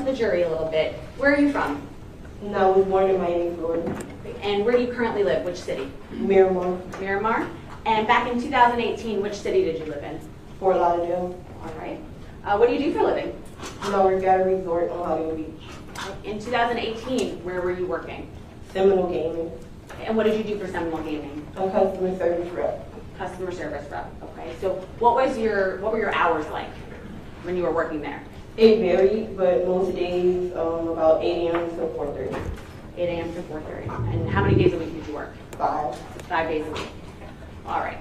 to the jury a little bit. Where are you from? No, I was born in Miami, Florida. And where do you currently live? Which city? Miramar, Miramar. And back in 2018, which city did you live in? Fort Lauderdale. All right. What do you do for a living? I work at a resort on Hollywood Beach. In 2018, where were you working? Seminole Gaming. And what did you do for Seminole Gaming? I'm customer service rep. Customer service rep. Okay. So what were your hours like when you were working there? It varied, but most days about 8 a.m. to 4:30. 8 a.m. to 4:30. And how many days a week did you work? 5. 5 days a week. All right.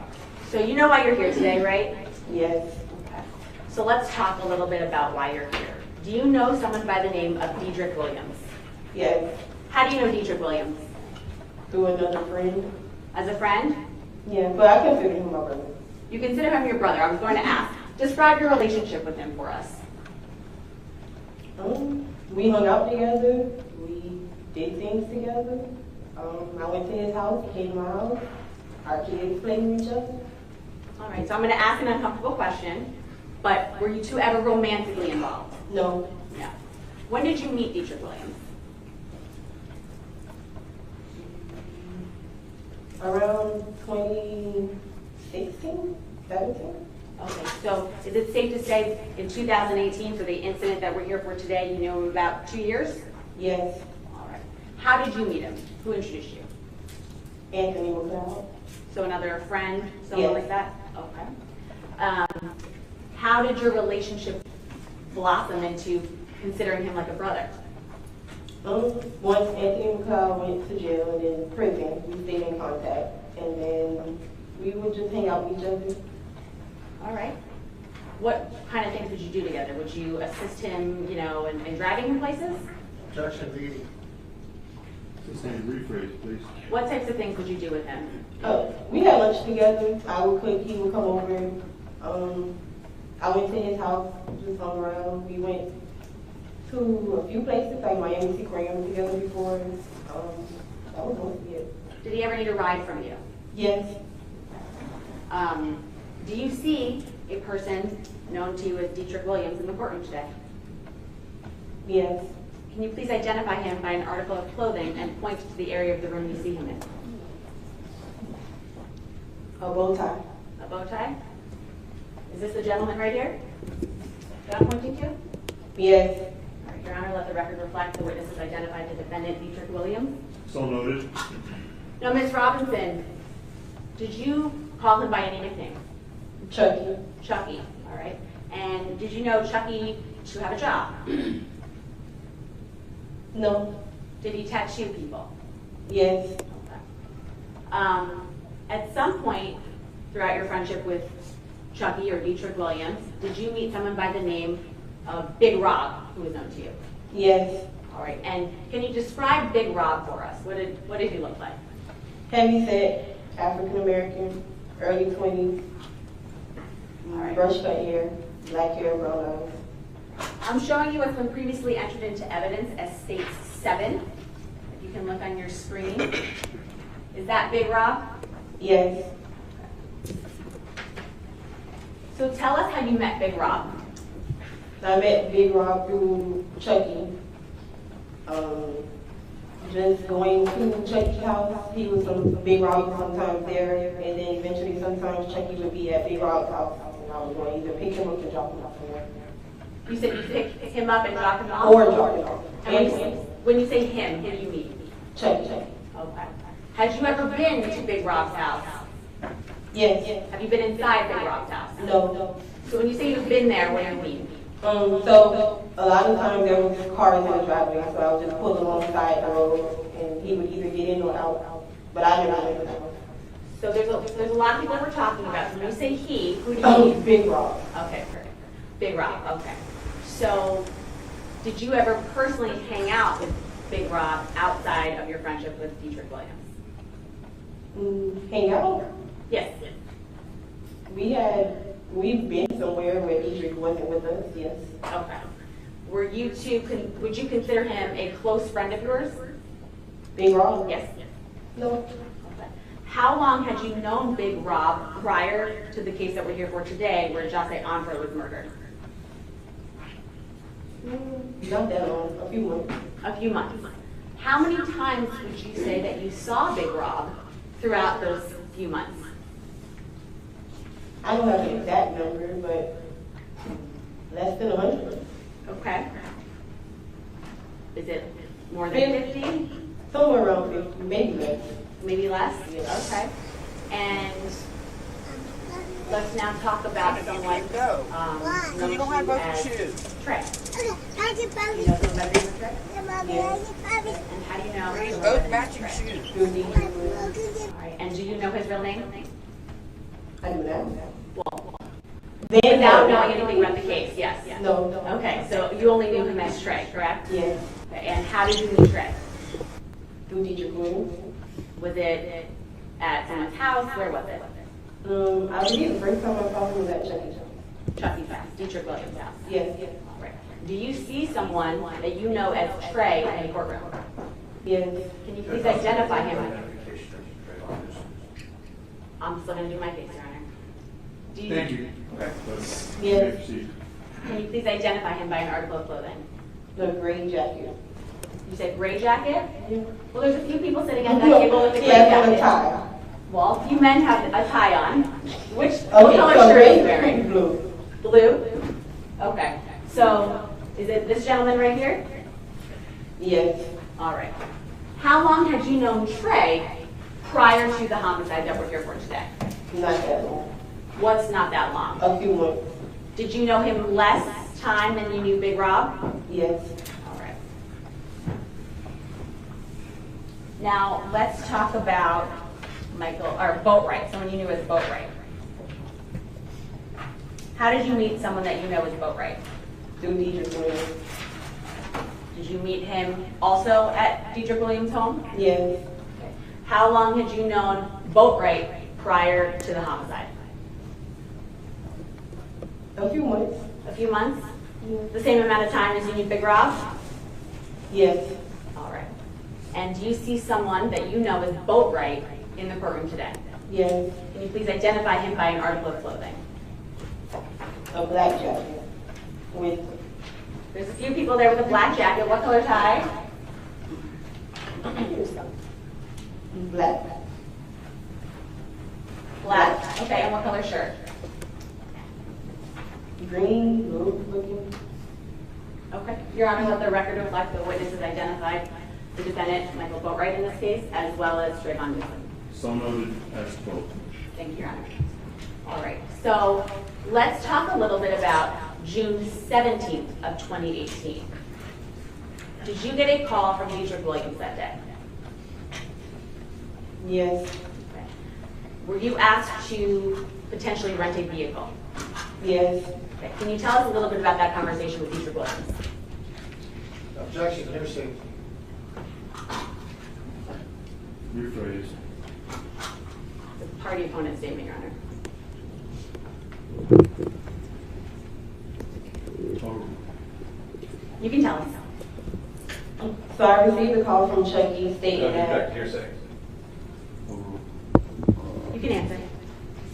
So you know why you're here today, right? Yes. Okay. So let's talk a little bit about why you're here. Do you know someone by the name of Dedrick Williams? Yes. How do you know Dedrick Williams? Through another friend. As a friend? Yeah, but I consider him my brother. You consider him your brother. I was going to ask. Describe your relationship with him for us. We hung out together. We did things together. I went to his house. He came to my house. Our kids played with each other. All right. So I'm going to ask an uncomfortable question. But were you two ever romantically involved? No. No. When did you meet Dedrick Williams? Around 2016, 17. Okay, so is it safe to say in 2018, for the incident that we're here for today, you knew him about 2 years? Yes. All right. How did you meet him? Who introduced you? Anthony McLeod. So another friend, someone Yes. like that? Okay. How did your relationship blossom into considering him like a brother? Once Anthony McLeod went to jail and then prison, we stayed in contact. And then we would just hang out with each other. All right. What kind of things would you do together? Would you assist him, in driving him places? Objection leading. Just need to rephrase, please. What types of things would you do with him? We had lunch together. I would cook, he would come over. I went to his house, just hung around. We went to a few places, like Miami Sequarium together before. That was mostly it. Did he ever need a ride from you? Yes. Do you see a person known to you as Dedrick Williams in the courtroom today? Yes. Can you please identify him by an article of clothing and point to the area of the room you see him in? A bow tie. A bow tie? Is this the gentleman right here that I'm pointing to? Yes. All right, Your Honor, let the record reflect the witness has identified the defendant, Dedrick Williams. So noted. Now, Ms. Robinson, did you call him by any nickname? Chucky. Chucky, all right. And did you know Chucky to have a job? No. Did he tattoo people? Yes. Okay. At some point throughout your friendship with Chucky or Dedrick Williams, did you meet someone by the name of Big Rob, who was known to you? Yes. All right. And can you describe Big Rob for us? What did he look like? Heavy set, African American, early 20s, All right. brush cut hair, black hair, brown eyes. I'm showing you what's been previously entered into evidence as State 7. If you can look on your screen. Is that Big Rob? Yes. So tell us how you met Big Rob. I met Big Rob through Chucky. Just going to Chucky's house, he was Big Rob sometimes there, and then eventually sometimes Chucky would be at Big Rob's house, and I was going to either pick him up or drop him off somewhere. You said you picked him up and dropped him off? Or drop him off. And when you say him, who do you mean? Chucky. Okay. Had you ever been to Big Rob's house? Yes. Have you been inside Big Rob's house? No. So when you say you've been there, what do you mean? So a lot of times there was cars in the driveway, so I would just pull alongside the road, and he would either get in or out. But I never went with him. So there's a lot of people that we're talking about. So when you say he, who do you mean? Big Rob. Okay, perfect. Big Rob, okay. So did you ever personally hang out with Big Rob outside of your friendship with Dedrick Williams? Hang out? Yes. We've been somewhere where Dedrick wasn't with us, yes. Okay. Would you consider him a close friend of yours? Big Rob? Yes. No. Okay. How long had you known Big Rob prior to the case that we're here for today, where Jose Andre was murdered? Not that long, a few months. A few months. How many times would you say that you saw Big Rob throughout those few months? I don't have an exact number, but less than 100. Okay. Is it more than 50? Somewhere around 50, maybe less. Maybe less? Okay. And let's now talk about someone known You don't have to both as your shoes. Trey. You know something about his Trey? And how do you know? These both matching shoes. All right. And do you know his real name? I do that. Well, Then without knowing anything about the case, yes. No. Okay, so you only knew him as Trey, correct? Yes. Okay, and how did you meet Trey? Through teacher Williams. Was it at someone's house? Where was it? I believe the first time I saw him was at XXX. Chucky's house, Dietrich Williams' house. Yes. All right. Do you see someone that you know as Trey in the courtroom? Yes. Can you please identify him? I'm still going to do my case, Your Honor. Do Thank you. Okay. Yes. You may proceed. Can you please identify him by an article of clothing? The gray jacket. You said gray jacket? Yeah. Well, there's a few people sitting at that table with a gray Yes, on a jacket. tie. Well, a few men have a tie on. What Okay, color so shirt gray is he wearing? blue. Blue? Okay. So, is it this gentleman right here? Yes. All right. How long had you known Trey prior to the homicide that we're here for today? Not that long. What's not that long? A few months. Did you know him less time than you knew Big Rob? Yes. All right. Now, let's talk about Boatwright, someone you knew as Boatwright. How did you meet someone that you know as Boatwright? Through teacher Williams. Did you meet him also at Dietrich Williams' home? Yes. How long had you known Boatwright prior to the homicide? A few months. A few months? The same amount of time as you knew Big Rob? Yes. All right. And do you see someone that you know as Boatwright in the courtroom today? Yes. Can you please identify him by an article of clothing? A black jacket. With There's a few people there with a black jacket. What color tie? black. Black. Okay, and what color shirt? Green, blue looking. Okay. Your Honor, let the record reflect the witnesses identified the defendant, Michael Boatwright in this case, as well as Trayvon Newsom. So noted as both. Thank you, Your Honor. All right. So let's talk a little bit about June 17th of 2018. Did you get a call from Dietrich Williams that day? Yes. Okay. Were you asked to potentially rent a vehicle? Yes. Okay. Can you tell us a little bit about that conversation with Dietrich Williams? Objection, hearsay. Rephrase. The party opponent statement, Your Honor. Total. You can tell us. So I received a call from Chucky stating that Overruled. You can answer.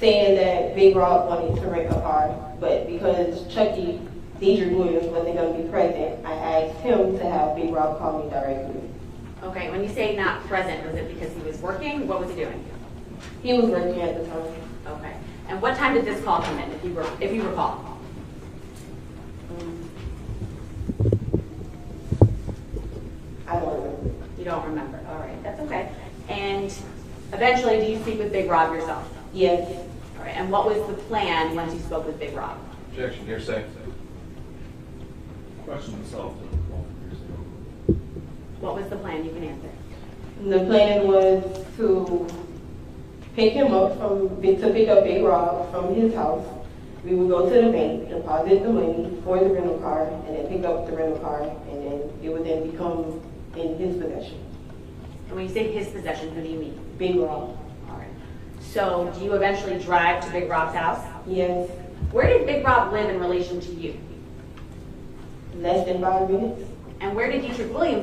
Big Rob wanted to rent a car, but because Chucky, Dietrich Williams, wasn't going to be present, I asked him to have Big Rob call me directly. Okay, when you say not present, was it because he was working? What was he doing? He was working at the time. Okay. And what time did this call come in, if you recall? I don't remember. You don't remember. All right, that's okay. And eventually, do you speak with Big Rob yourself? Yes. All right. And what was the plan once you spoke with Big Rob? Objection, hearsay. Question itself. What was the plan? You can answer. The plan was to pick him up to pick up Big Rob from his house. We would go to the bank, deposit the money for the rental car, and then pick up the rental car, and then it would then become in his possession. And when you say his possession, who do you mean? Big Rob. All right. So, do you eventually drive to Big Rob's house? Yes. Where did Big Rob live in relation to you? Less than 5 minutes. And where did Dietrich Williams